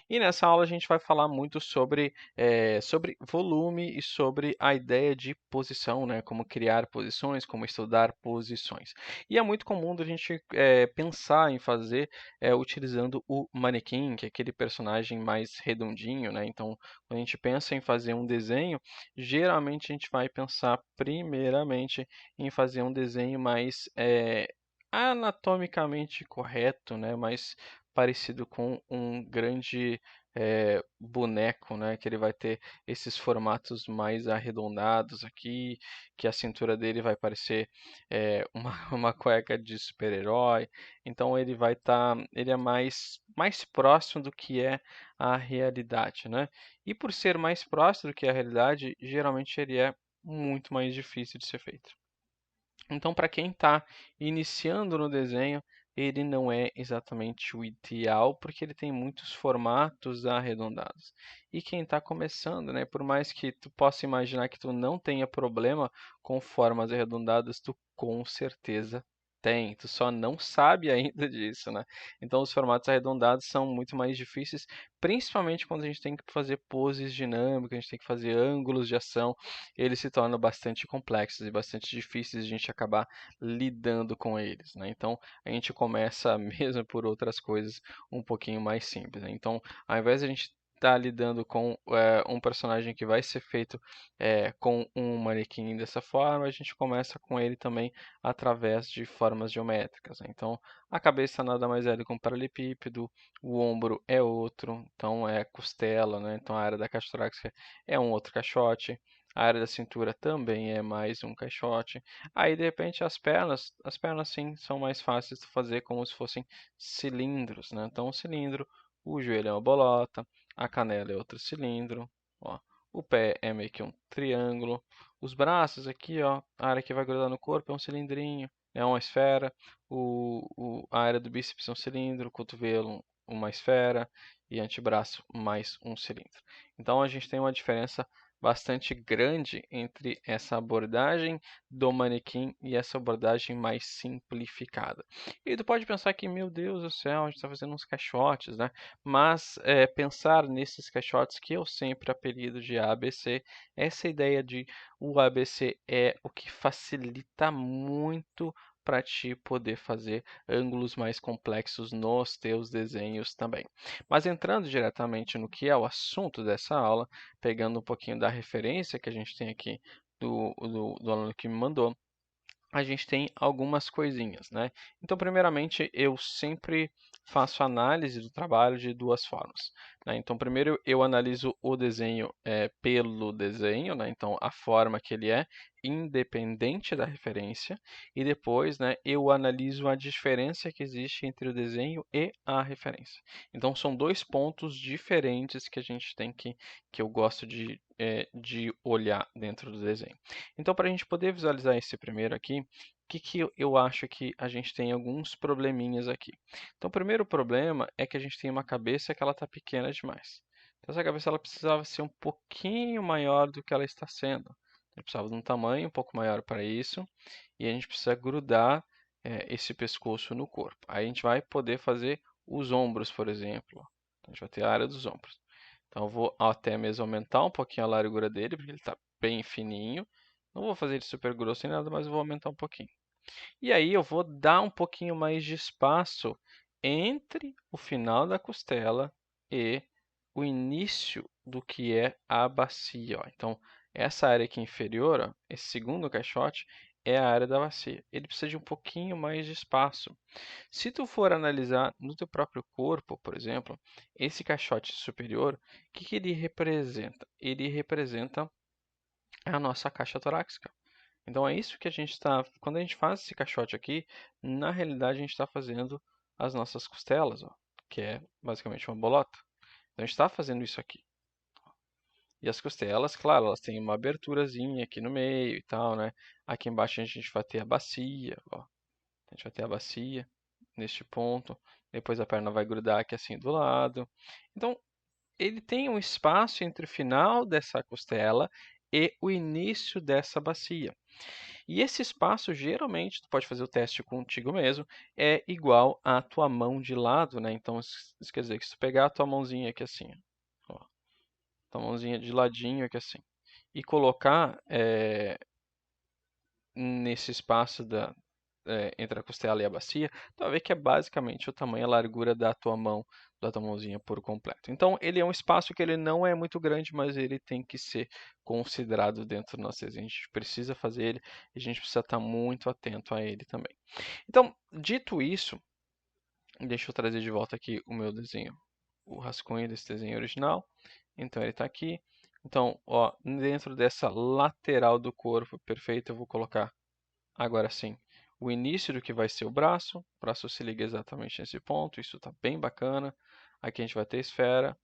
E nessa aula a gente vai falar muito sobre volume e sobre a ideia de posição, né? Como criar posições, como estudar posições. E é muito comum a gente pensar em fazer utilizando o manequim, que é aquele personagem mais redondinho, né? Então, quando a gente pensa em fazer um desenho, geralmente a gente vai pensar primeiramente em fazer um desenho mais anatomicamente correto, né? Mais parecido com um grande boneco, né? Que ele vai ter esses formatos mais arredondados aqui, que a cintura dele vai parecer uma cueca de super-herói. Então ele é mais próximo do que é a realidade, né? E por ser mais próximo do que a realidade, geralmente ele é muito mais difícil de ser feito. Então, para quem está iniciando no desenho, ele não é exatamente o ideal, porque ele tem muitos formatos arredondados. E quem está começando, né, por mais que tu possa imaginar que tu não tenha problema com formas arredondadas, tu com certeza tem, tu só não sabe ainda disso, né? Então, os formatos arredondados são muito mais difíceis, principalmente quando a gente tem que fazer poses dinâmicas, a gente tem que fazer ângulos de ação, eles se tornam bastante complexos e bastante difíceis de a gente acabar lidando com eles, né? Então a gente começa mesmo por outras coisas um pouquinho mais simples, né? Então, ao invés de a gente estar lidando com um personagem que vai ser feito com um manequim dessa forma, a gente começa com ele também através de formas geométricas, né? Então, a cabeça nada mais é do que um paralelepípedo, o ombro é outro, então é costela, né? Então a área da caixa torácica é um outro caixote. A área da cintura também é mais um caixote. Aí, de repente, as pernas sim são mais fáceis de fazer como se fossem cilindros, né? Então, o cilindro, o joelho é uma bolota, a canela é outro cilindro, ó. O pé é meio que um triângulo. Os braços aqui, ó, a área que vai grudar no corpo é um cilindrinho, é uma esfera. A área do bíceps é um cilindro, o cotovelo uma esfera e antebraço mais um cilindro. Então a gente tem uma diferença bastante grande entre essa abordagem do manequim e essa abordagem mais simplificada. E tu pode pensar que, meu Deus do céu, a gente está fazendo uns caixotes, né? Mas pensar nesses caixotes que eu sempre apelido de ABC, essa ideia de o ABC é o que facilita muito para ti poder fazer ângulos mais complexos nos teus desenhos também. Mas entrando diretamente no que é o assunto dessa aula, pegando um pouquinho da referência que a gente tem aqui do aluno que me mandou, a gente tem algumas coisinhas, né? Então, primeiramente, eu sempre faço análise do trabalho de duas formas, né? Então, primeiro eu analiso o desenho pelo desenho, né? Então, a forma que ele é, independente da referência, e depois, né, eu analiso a diferença que existe entre o desenho e a referência. Então, são dois pontos diferentes que a gente tem que eu gosto de olhar dentro do desenho. Então, para a gente poder visualizar esse primeiro aqui, o que eu acho que a gente tem alguns probleminhas aqui. Então, o primeiro problema é que a gente tem uma cabeça que ela está pequena demais. Então, essa cabeça ela precisava ser um pouquinho maior do que ela está sendo. A gente precisava de um tamanho um pouco maior para isso, e a gente precisa grudar esse pescoço no corpo. Aí a gente vai poder fazer os ombros, por exemplo. Então, a gente vai ter a área dos ombros. Então, eu vou até mesmo aumentar um pouquinho a largura dele, porque ele está bem fininho. Não vou fazer ele super grosso nem nada, mas eu vou aumentar um pouquinho. E aí eu vou dar um pouquinho mais de espaço entre o final da costela e o início do que é a bacia. Ó. Então, essa área aqui inferior, ó, esse segundo caixote, é a área da bacia. Ele precisa de um pouquinho mais de espaço. Se tu for analisar no teu próprio corpo, por exemplo, esse caixote superior, o que ele representa? Ele representa a nossa caixa torácica. Então é isso que a gente está. Quando a gente faz esse caixote aqui, na realidade a gente está fazendo as nossas costelas, ó, que é basicamente uma bolota. Então a gente está fazendo isso aqui. E as costelas, claro, elas têm uma aberturazinha aqui no meio e tal, né? Aqui embaixo a gente vai ter a bacia, ó. A gente vai ter a bacia neste ponto. Depois a perna vai grudar aqui assim do lado. Então ele tem um espaço entre o final dessa costela e o início dessa bacia. E esse espaço, geralmente, tu pode fazer o teste contigo mesmo, é igual à tua mão de lado, né? Então, isso quer dizer que se tu pegar a tua mãozinha aqui assim, ó, tua mãozinha de ladinho aqui assim, e colocar nesse espaço entre a costela e a bacia, tu vai ver que é basicamente o tamanho, a largura da tua mão, da tua mãozinha por completo. Então, ele é um espaço que ele não é muito grande, mas ele tem que ser considerado dentro do nosso desenho. A gente precisa fazer ele e a gente precisa estar muito atento a ele também. Então, dito isso, deixa eu trazer de volta aqui o meu desenho, o rascunho desse desenho original. Então, ele está aqui. Então, ó, dentro dessa lateral do corpo, perfeito, eu vou colocar agora sim o início do que vai ser o braço. O braço se liga exatamente nesse ponto, isso está bem bacana. Aqui a gente vai ter a esfera,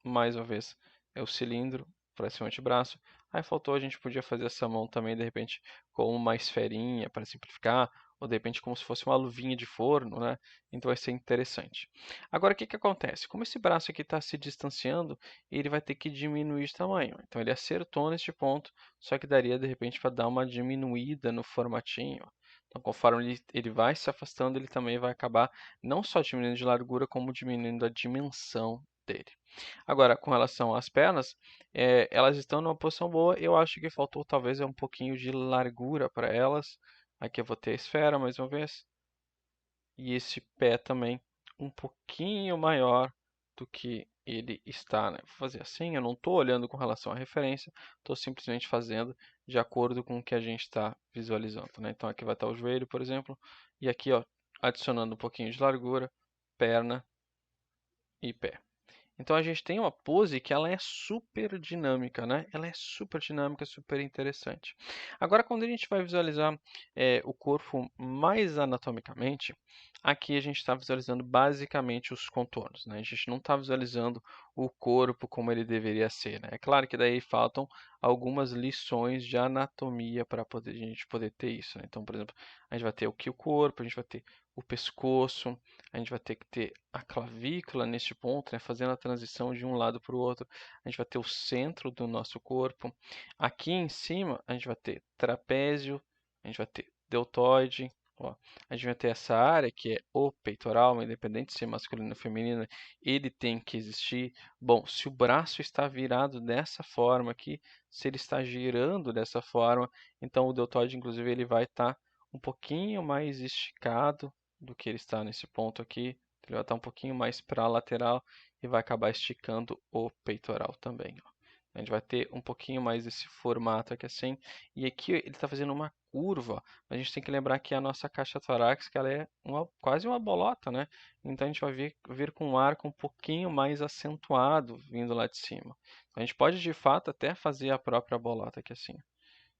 mais uma vez é o cilindro, parece um antebraço. Aí faltou, a gente podia fazer essa mão também, de repente, com uma esferinha para simplificar, ou de repente como se fosse uma luvinha de forno, né? Então vai ser interessante. Agora, o que que acontece? Como esse braço aqui está se distanciando, ele vai ter que diminuir de tamanho. Então ele acertou neste ponto, só que daria de repente para dar uma diminuída no formatinho. Então, conforme ele vai se afastando, ele também vai acabar não só diminuindo de largura, como diminuindo a dimensão dele. Agora, com relação às pernas, elas estão numa posição boa. Eu acho que faltou talvez um pouquinho de largura para elas. Aqui eu vou ter a esfera mais uma vez. E esse pé também um pouquinho maior do que ele está, né? Vou fazer assim, eu não estou olhando com relação à referência, estou simplesmente fazendo de acordo com o que a gente está visualizando, né? Então aqui vai estar o joelho, por exemplo, e aqui, ó, adicionando um pouquinho de largura, perna e pé. Então a gente tem uma pose que ela é super dinâmica, né? Ela é super dinâmica, super interessante. Agora, quando a gente vai visualizar o corpo mais anatomicamente, aqui a gente está visualizando basicamente os contornos, né? A gente não está visualizando o corpo como ele deveria ser, né? É claro que daí faltam algumas lições de anatomia para a gente poder ter isso, né? Então, por exemplo, a gente vai ter o corpo, a gente vai ter o pescoço, a gente vai ter que ter a clavícula neste ponto, né, fazendo a transição de um lado para o outro. A gente vai ter o centro do nosso corpo. Aqui em cima, a gente vai ter trapézio, a gente vai ter deltoide. Ó. A gente vai ter essa área que é o peitoral, independente de ser masculino ou feminino, ele tem que existir. Bom, se o braço está virado dessa forma aqui, se ele está girando dessa forma, então o deltoide, inclusive, ele vai estar um pouquinho mais esticado do que ele está nesse ponto aqui. Ele vai estar um pouquinho mais para a lateral e vai acabar esticando o peitoral também. Ó. A gente vai ter um pouquinho mais desse formato aqui assim. E aqui ele está fazendo uma curva. Ó. A gente tem que lembrar que a nossa caixa torácica ela é quase uma bolota, né? Então a gente vai vir com um arco um pouquinho mais acentuado vindo lá de cima. A gente pode de fato até fazer a própria bolota aqui assim.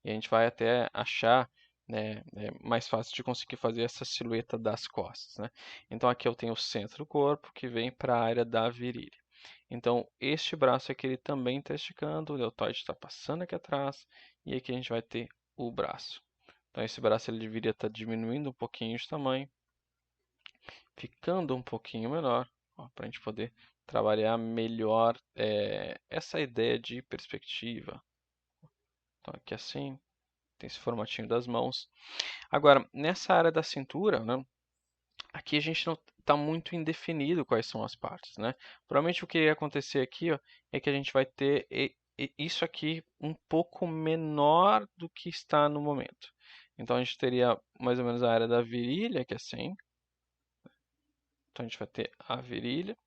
E a gente vai até achar, né, mais fácil de conseguir fazer essa silhueta das costas, né? Então aqui eu tenho o centro do corpo que vem para a área da virilha. Então este braço aqui ele também está esticando, o deltoide está passando aqui atrás e aqui a gente vai ter o braço. Então esse braço ele deveria estar diminuindo um pouquinho de tamanho, ficando um pouquinho menor, para a gente poder trabalhar melhor essa ideia de perspectiva. Então aqui assim, tem esse formatinho das mãos. Agora, nessa área da cintura, né, aqui a gente não está muito indefinido quais são as partes, né? Provavelmente o que ia acontecer aqui, ó, é que a gente vai ter isso aqui um pouco menor do que está no momento. Então a gente teria mais ou menos a área da virilha, que é assim. Então a gente vai ter a virilha,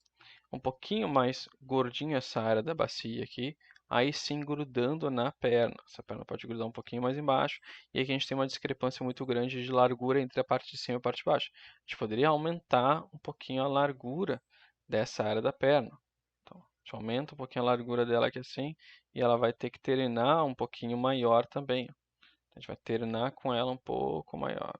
um pouquinho mais gordinho essa área da bacia aqui, aí sim grudando na perna. Essa perna pode grudar um pouquinho mais embaixo, e aqui a gente tem uma discrepância muito grande de largura entre a parte de cima e a parte de baixo. A gente poderia aumentar um pouquinho a largura dessa área da perna. Então, a gente aumenta um pouquinho a largura dela aqui assim, e ela vai ter que terminar um pouquinho maior também. A gente vai terminar com ela um pouco maior.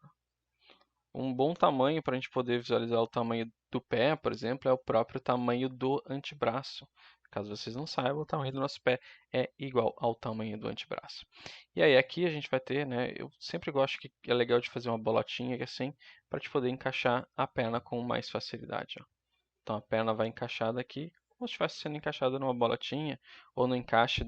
Um bom tamanho para a gente poder visualizar o tamanho do pé, por exemplo, é o próprio tamanho do antebraço. Caso vocês não saibam, o tamanho do nosso pé é igual ao tamanho do antebraço. E aí aqui a gente vai ter, né, eu sempre gosto que é legal de fazer uma bolotinha assim, para te poder encaixar a perna com mais facilidade. Ó. Então a perna vai encaixada aqui, como se estivesse sendo encaixada numa bolotinha, ou no encaixe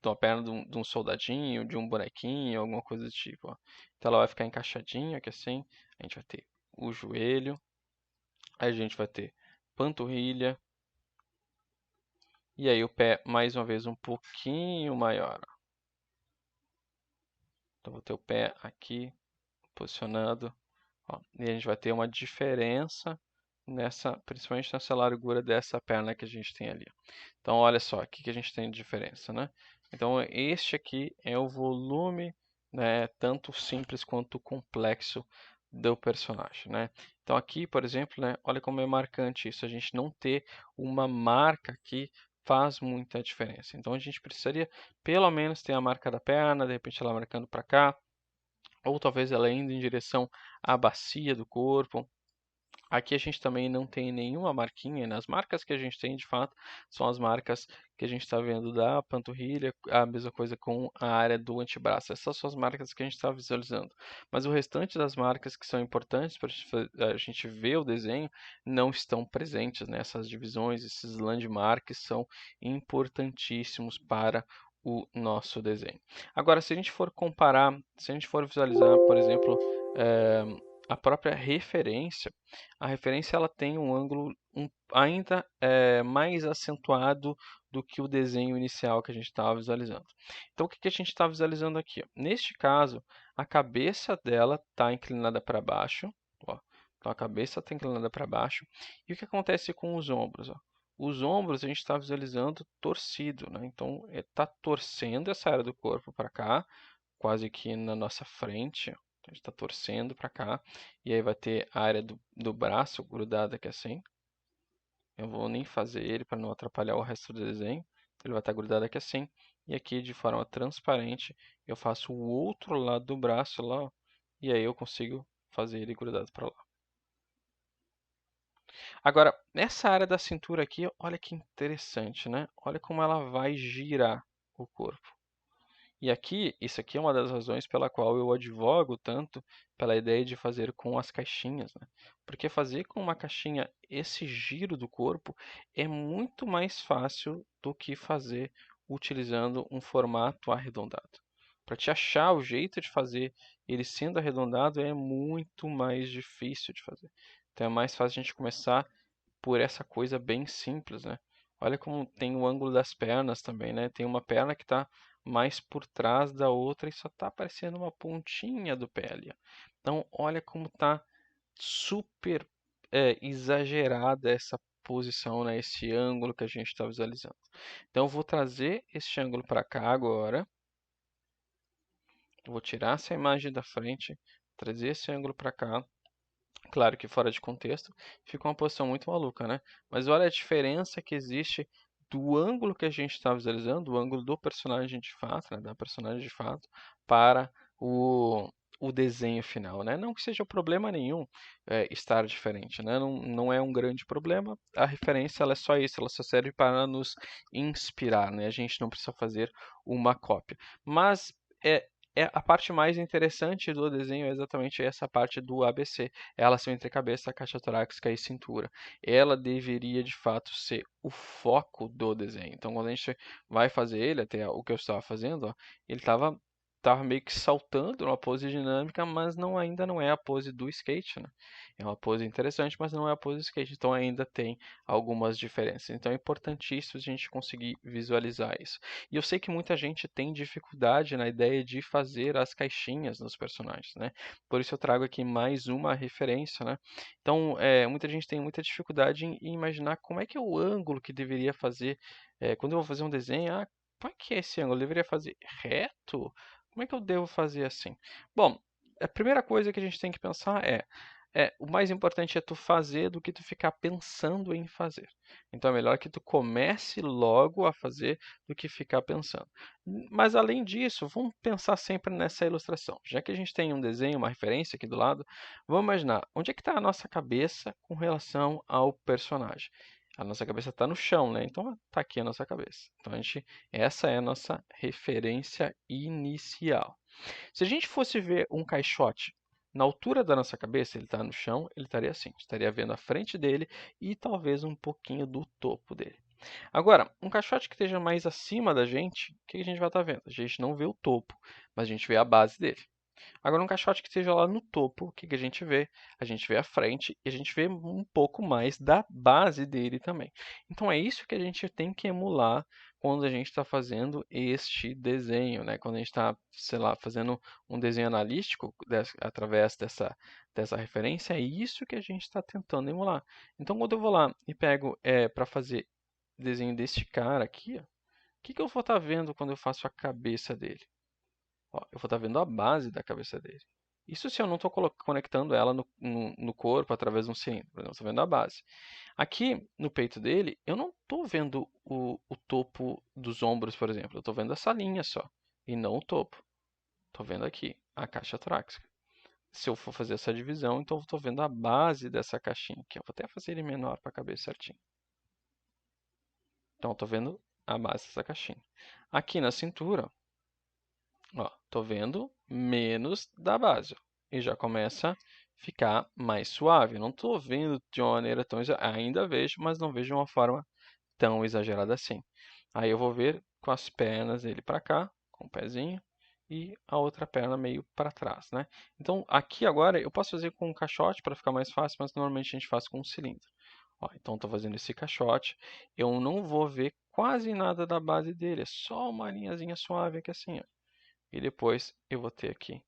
uma perna de um soldadinho, de um bonequinho, alguma coisa do tipo, ó. Então ela vai ficar encaixadinha aqui assim. A gente vai ter o joelho, aí a gente vai ter panturrilha, e aí o pé, mais uma vez, um pouquinho maior. Então vou ter o pé aqui, posicionado. Ó, e a gente vai ter uma diferença principalmente nessa largura dessa perna que a gente tem ali. Então, olha só, aqui que a gente tem de diferença, né? Então, este aqui é o volume, né, tanto simples quanto complexo do personagem, né? Então, aqui, por exemplo, né, olha como é marcante isso. A gente não ter uma marca aqui faz muita diferença. Então, a gente precisaria, pelo menos, ter a marca da perna, de repente ela marcando para cá, ou talvez ela indo em direção à bacia do corpo. Aqui a gente também não tem nenhuma marquinha, né? As marcas que a gente tem de fato são as marcas que a gente está vendo da panturrilha, a mesma coisa com a área do antebraço. Essas são as marcas que a gente está visualizando. Mas o restante das marcas que são importantes para a gente ver o desenho não estão presentes, né? Essas divisões, esses landmarks são importantíssimos para o nosso desenho. Agora, se a gente for comparar, se a gente for visualizar, por exemplo, eh, a própria referência, a referência ela tem um ângulo ainda mais acentuado do que o desenho inicial que a gente estava visualizando. Então, o que a gente está visualizando aqui? Ó? Neste caso, a cabeça dela está inclinada para baixo. Ó. Então, a cabeça está inclinada para baixo. E o que acontece com os ombros? Ó? Os ombros a gente está visualizando torcido, né? Então, está torcendo essa área do corpo para cá, quase que na nossa frente. Ó. A gente está torcendo para cá. E aí vai ter a área do braço grudada aqui assim. Eu vou nem fazer ele para não atrapalhar o resto do desenho. Ele vai estar grudado aqui assim. E aqui de forma transparente eu faço o outro lado do braço lá. Ó, e aí eu consigo fazer ele grudado para lá. Agora, nessa área da cintura aqui, olha que interessante, né? Olha como ela vai girar o corpo. E aqui, isso aqui é uma das razões pela qual eu advogo tanto pela ideia de fazer com as caixinhas, né? Porque fazer com uma caixinha esse giro do corpo é muito mais fácil do que fazer utilizando um formato arredondado. Para te achar o jeito de fazer ele sendo arredondado é muito mais difícil de fazer. Então é mais fácil a gente começar por essa coisa bem simples, né? Olha como tem o ângulo das pernas também, né? Tem uma perna que está mais por trás da outra e só está aparecendo uma pontinha do pé ali. Ó. Então, olha como está super exagerada essa posição, né? Esse ângulo que a gente está visualizando. Então, eu vou trazer esse ângulo para cá agora. Vou tirar essa imagem da frente, trazer esse ângulo para cá. Claro que fora de contexto, fica uma posição muito maluca, né? Mas olha a diferença que existe do ângulo que a gente está visualizando, o ângulo do personagem de fato, né, da personagem de fato, para o desenho final, né? Não que seja problema nenhum estar diferente, né? Não é um grande problema. A referência ela é só isso, ela só serve para nos inspirar, né? A gente não precisa fazer uma cópia. Mas a parte mais interessante do desenho é exatamente essa parte do ABC, é a relação entre cabeça, caixa torácica e cintura. Ela deveria de fato ser o foco do desenho. Então, quando a gente vai fazer ele, até o que eu estava fazendo, ó, ele estava meio que saltando numa pose dinâmica, mas ainda não é a pose do skate, né? É uma pose interessante, mas não é a pose do skate. Então, ainda tem algumas diferenças. Então, é importantíssimo a gente conseguir visualizar isso. E eu sei que muita gente tem dificuldade na ideia de fazer as caixinhas nos personagens, né? Por isso eu trago aqui mais uma referência, né? Então, muita gente tem muita dificuldade em imaginar como é que é o ângulo que deveria fazer. Quando eu vou fazer um desenho, como é que é esse ângulo? Eu deveria fazer reto? Como é que eu devo fazer assim? Bom, a primeira coisa que a gente tem que pensar o mais importante é tu fazer do que tu ficar pensando em fazer. Então é melhor que tu comece logo a fazer do que ficar pensando. Mas além disso, vamos pensar sempre nessa ilustração. Já que a gente tem um desenho, uma referência aqui do lado, vamos imaginar onde é que está a nossa cabeça com relação ao personagem. A nossa cabeça está no chão, né? Então está aqui a nossa cabeça. Então essa é a nossa referência inicial. Se a gente fosse ver um caixote na altura da nossa cabeça, ele está no chão, ele estaria assim, estaria vendo a frente dele e talvez um pouquinho do topo dele. Agora, um caixote que esteja mais acima da gente, o que a gente vai estar vendo? A gente não vê o topo, mas a gente vê a base dele. Agora, um caixote que esteja lá no topo, o que a gente vê? A gente vê a frente e a gente vê um pouco mais da base dele também. Então, é isso que a gente tem que emular quando a gente está fazendo este desenho, né? Quando a gente está, sei lá, fazendo um desenho analítico através dessa referência, é isso que a gente está tentando emular. Então, quando eu vou lá e pego para fazer desenho deste cara aqui, ó, o que eu vou estar vendo quando eu faço a cabeça dele? Ó, eu vou estar vendo a base da cabeça dele. Isso se eu não estou conectando ela no corpo através de um cilindro. Eu estou vendo a base. Aqui no peito dele, eu não estou vendo o topo dos ombros, por exemplo. Eu estou vendo essa linha só, e não o topo. Estou vendo aqui a caixa torácica. Se eu for fazer essa divisão, então eu estou vendo a base dessa caixinha aqui. Eu vou até fazer ele menor para caber certinho. Então, estou vendo a base dessa caixinha. Aqui na cintura, ó, tô vendo menos da base. Ó, e já começa a ficar mais suave. Não tô vendo de uma maneira tão ainda vejo, mas não vejo de uma forma tão exagerada assim. Aí eu vou ver com as pernas dele para cá, com o pezinho, e a outra perna meio para trás, né? Então aqui agora eu posso fazer com um caixote para ficar mais fácil, mas normalmente a gente faz com um cilindro. Ó, então estou fazendo esse caixote, eu não vou ver quase nada da base dele, é só uma linhazinha suave aqui assim, ó. E depois eu vou ter aqui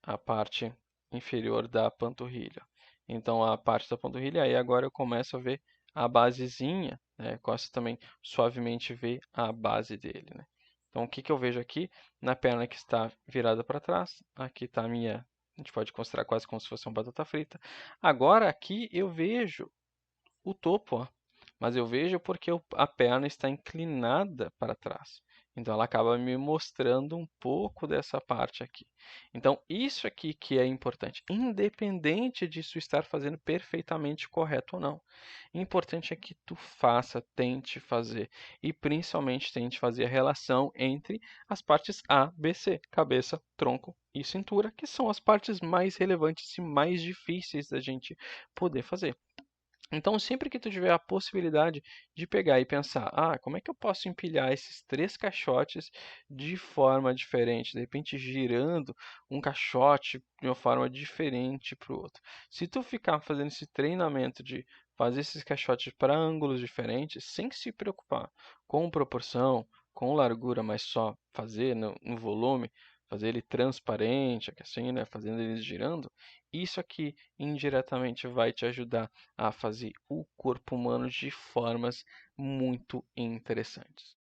a parte inferior da panturrilha. Então, a parte da panturrilha, aí agora eu começo a ver a basezinha, né? Começo também suavemente ver a base dele, né? Então, o que que eu vejo aqui? Na perna que está virada para trás, aqui está a minha, a gente pode considerar quase como se fosse uma batata frita. Agora, aqui eu vejo o topo, ó. Mas eu vejo porque a perna está inclinada para trás. Então ela acaba me mostrando um pouco dessa parte aqui. Então isso aqui que é importante, independente disso estar fazendo perfeitamente correto ou não. O importante é que tu faça, tente fazer e principalmente tente fazer a relação entre as partes A, B, C, cabeça, tronco e cintura, que são as partes mais relevantes e mais difíceis da gente poder fazer. Então, sempre que tu tiver a possibilidade de pegar e pensar, como é que eu posso empilhar esses três caixotes de forma diferente, de repente girando um caixote de uma forma diferente para o outro. Se tu ficar fazendo esse treinamento de fazer esses caixotes para ângulos diferentes, sem se preocupar com proporção, com largura, mas só fazer no volume, fazer ele transparente, assim, né, fazendo ele girando, isso aqui indiretamente vai te ajudar a fazer o corpo humano de formas muito interessantes.